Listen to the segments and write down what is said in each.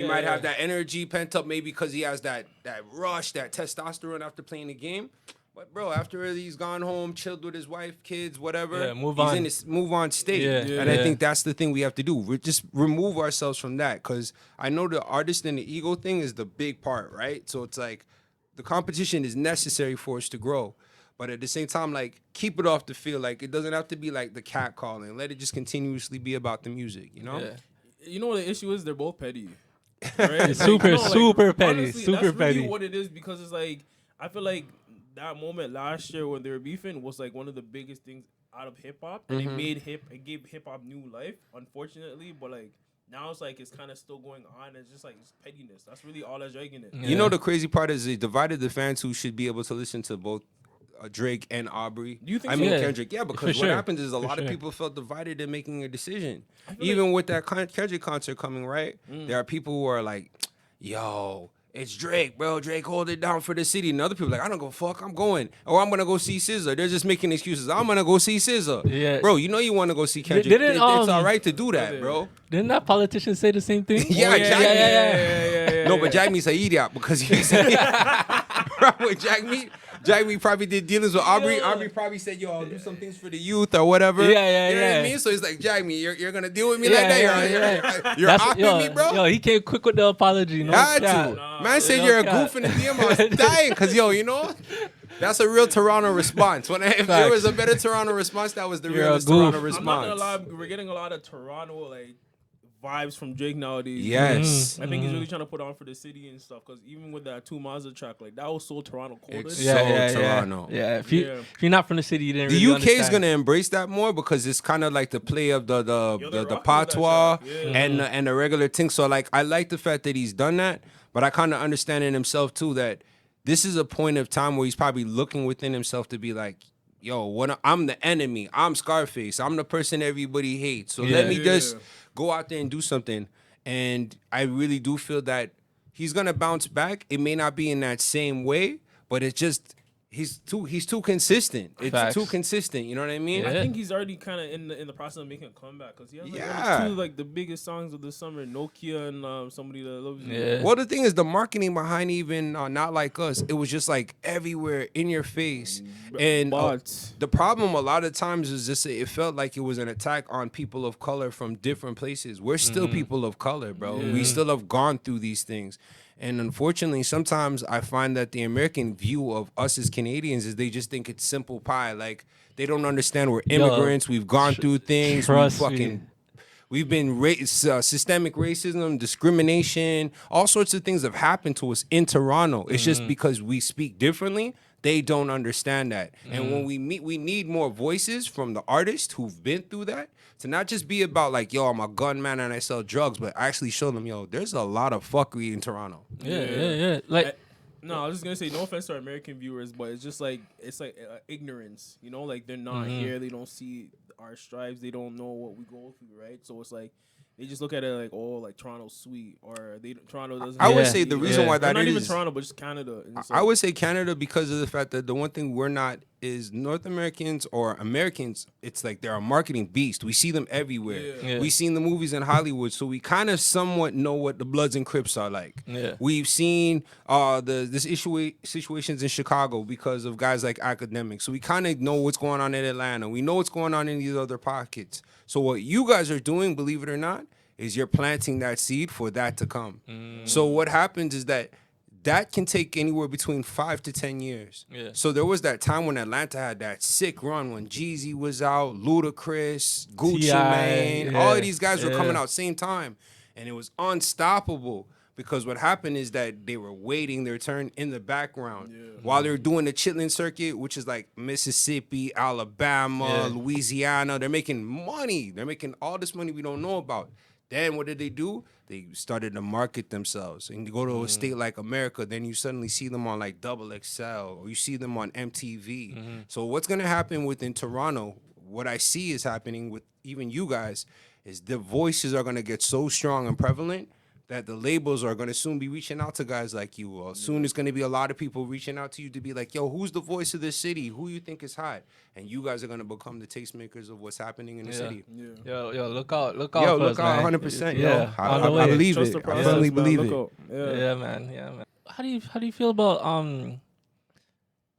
He might have that energy pent up, maybe because he has that rush, that testosterone after playing the game. But bro, after he's gone home, chilled with his wife, kids, whatever, move he's on. in his move on state. Yeah. And I think that's the thing we have to do. We just remove ourselves from that, because I know the artist and the ego thing is the big part, right? So it's like the competition is necessary for us to grow. But at the same time, like, keep it off the field. Like, it doesn't have to be like the cat calling. Let it just continuously be about the music, you know? Yeah. You know what the issue is? They're both petty. Right? Super petty. Honestly, Super that's petty. really what it is, because it's like, I feel like that moment last year when they were beefing was like one of the biggest things out of hip hop, and it gave hip hop new life, unfortunately. But like now it's like it's kind of still going on. It's just like it's pettiness. That's really all that's dragging it. You know, the crazy part is they divided the fans who should be able to listen to both Drake and Aubrey. Do you think I so? mean, Yeah, Kendrick. Yeah, because for what sure. happens is a lot of sure. people felt divided in making a decision. Even with that Kendrick concert coming, right? There are people who are like, yo, it's Drake, bro. Drake hold it down for the city. And other people are like, I don't go fuck, I'm going. Or I'm going to go see SZA. They're just making excuses. I'm going to go see SZA. Yeah. Bro, you know you want to go see Kendrick. Didn't, It's all right to do that, bro. Didn't that politician say the same thing? Yeah, Yeah. No, but Jack Meat's an idiot because he's with Jack Meat. Jack Meat probably did dealings with Aubrey. Yeah. Aubrey probably said, yo, I'll do some things for the youth or whatever. Yeah, You know what I yeah. mean? So he's like, Jack Meat, you're going to deal with me like that? You're That's- opping me, bro? Yo, he came quick with the apology. No Had cap. to. Man said no you're a cap. goof in the DM. I was dying because, yo, you know, that's a real Toronto response. If there was a better Toronto response, that was the You're a realest goof. Toronto I'm response. not gonna lie, we're getting a lot of Toronto like vibes from Drake nowadays. Yes. I think he's really trying to put on for the city and stuff. Because even with that 2 Mazda track, like that was so Toronto coded. It's Yeah, so yeah, Toronto. Yeah, if Yeah. you're not from the city, you didn't. The really UK is understand. gonna embrace that more because it's kind of like the play of the they're rocking with patois that shit. and the regular thing. So like I like the fact that he's done that, but I kind of understand in himself too that this is a point of time where he's probably looking within himself to be like, yo, I'm the enemy. I'm Scarface. I'm the person everybody hates. So let me just go out there and do something. And I really do feel that he's gonna bounce back. It may not be in that same way, but it's just he's too consistent. It's Facts. too consistent. You know what I mean? I think he's already kind of in the process of making a comeback because he has like one or two like the biggest songs of the summer, Nokia and Somebody That Loves You. Yeah. Well, the thing is, the marketing behind even Not Like Us, it was just like everywhere in your face. And But the problem a lot of times is just it felt like it was an attack on people of color from different places. We're still people of color, bro. We still have gone through these things. And unfortunately, sometimes I find that the American view of us as Canadians is they just think it's simple pie. Like, they don't understand we're immigrants. We've gone through things. trust We've been systemic racism, discrimination, all sorts of things have happened to us in Toronto. It's just because we speak differently, they don't understand that. And when we meet, we need more voices from the artists who've been through that to not just be about like, yo, I'm a gunman and I sell drugs, but actually show them, yo, there's a lot of fuckery in Toronto. Yeah. Like, no, I was just gonna say no offense to our American viewers, but it's just like ignorance, you know, like they're not here, they don't see our stripes, they don't know what we go through, right? So it's like they just look at it like, oh, like Toronto's sweet, or Toronto doesn't. I would Yeah. say the reason why that not even is- Toronto, but just Canada. And it's I like- would say Canada because of the fact that the one thing we're not is North Americans or Americans. It's like they're a marketing beast. We see them everywhere. Yeah. We seen the movies in Hollywood, so we kind of somewhat know what the Bloods and Crips are like. Yeah. We've seen situations in Chicago because of guys like academics. So we kind of know what's going on in Atlanta. We know what's going on in these other pockets. So what you guys are doing, believe it or not, is you're planting that seed for that to come. So what happens is that can take anywhere between 5 to 10 years. Yeah. So there was that time when Atlanta had that sick run when Jeezy was out, Ludacris, Gucci T.I., Mane, yeah, all of these guys were yeah. coming out same time. And it was unstoppable because what happened is that they were waiting their turn in the background while they were doing the chitlin circuit, which is like Mississippi, Alabama, Louisiana. They're making money. They're making all this money we don't know about. Then what did they do? They started to market themselves. And you go to a state like America, then you suddenly see them on like BlckkStar or you see them on MTV. So what's going to happen within Toronto, what I see is happening with even you guys, is the voices are going to get so strong and prevalent that the labels are going to soon be reaching out to guys like you. Or soon there's going to be a lot of people reaching out to you to be like, yo, who's the voice of this city? Who you think is hot? And you guys are going to become the tastemakers of what's happening in the city. Yeah. Yo, look out, Yo, for look us, out, man. 100%. Yeah, Yo, on the I way. believe Trust it. the I process, firmly man. believe Look it. out. Yeah, man. How do you feel about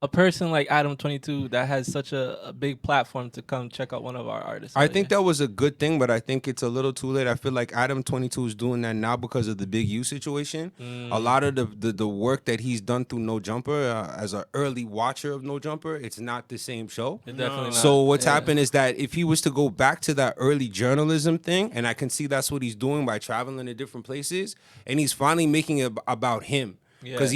a person like Adam 22 that has such a big platform to come check out one of our artists? I think that was a good thing, but I think it's a little too late. I feel like Adam 22 is doing that now because of the Big U situation. A lot of the work that he's done through No Jumper, as an early watcher of No Jumper, it's not the same show. Definitely not. So what's happened is that if he was to go back to that early journalism thing, and I can see that's what he's doing by traveling to different places, and he's finally making it about him. Because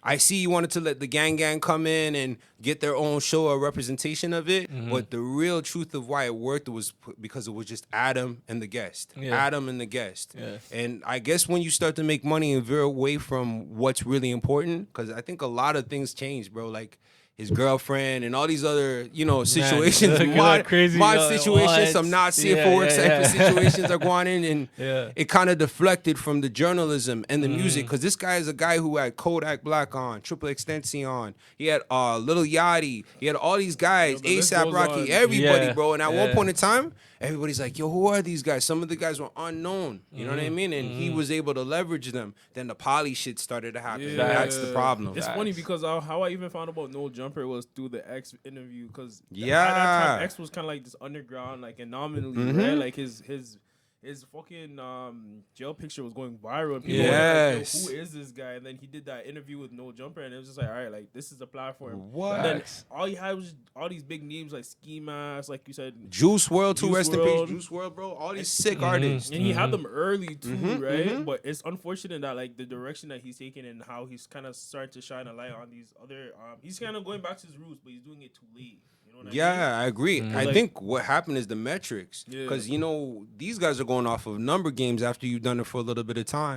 I see you wanted to let the gang come in and get their own show or representation of it, but the real truth of why it worked was because it was just Adam and the guest. Adam and the guest. And I guess when you start to make money and veer away from what's really important, because I think a lot of things change, bro. Like his girlfriend and all these other, situations, crazy, mod situations, some not safe for work type of situations are going in, and it kind of deflected from the journalism and the music. Because this guy is a guy who had Kodak Black on, Triple Extension, he had Little Yachty, he had all these guys, the list ASAP goes Rocky, on. everybody, bro. And at one point in time, everybody's like, yo, who are these guys? Some of the guys were unknown, you know what I mean? And he was able to leverage them. Then the poly shit started to happen. Yeah. That's the problem. It's funny because how I even found about No Jumper was through the X interview, because at that Yeah. time X was kind of like this underground, like anomaly, right? Like his fucking jail picture was going viral, and people were like, yo, who is this guy? And then he did that interview with No Jumper, and it was just like, all right, like this is the platform. What? And then all he had was all these big names like Ski Mask, like you said, Juice WRLD, too. Juice Rest in WRLD. peace, Juice WRLD, bro. All these sick artists. and he had them early too, right? But it's unfortunate that like the direction that he's taking and how he's kind of starting to shine a light on these other. He's kind of going back to his roots, but he's doing it too late. You know what I mean? I agree. I Like- think what happened is the metrics. Yeah. Because, these guys are going off of number games after you've done it for a little bit of time.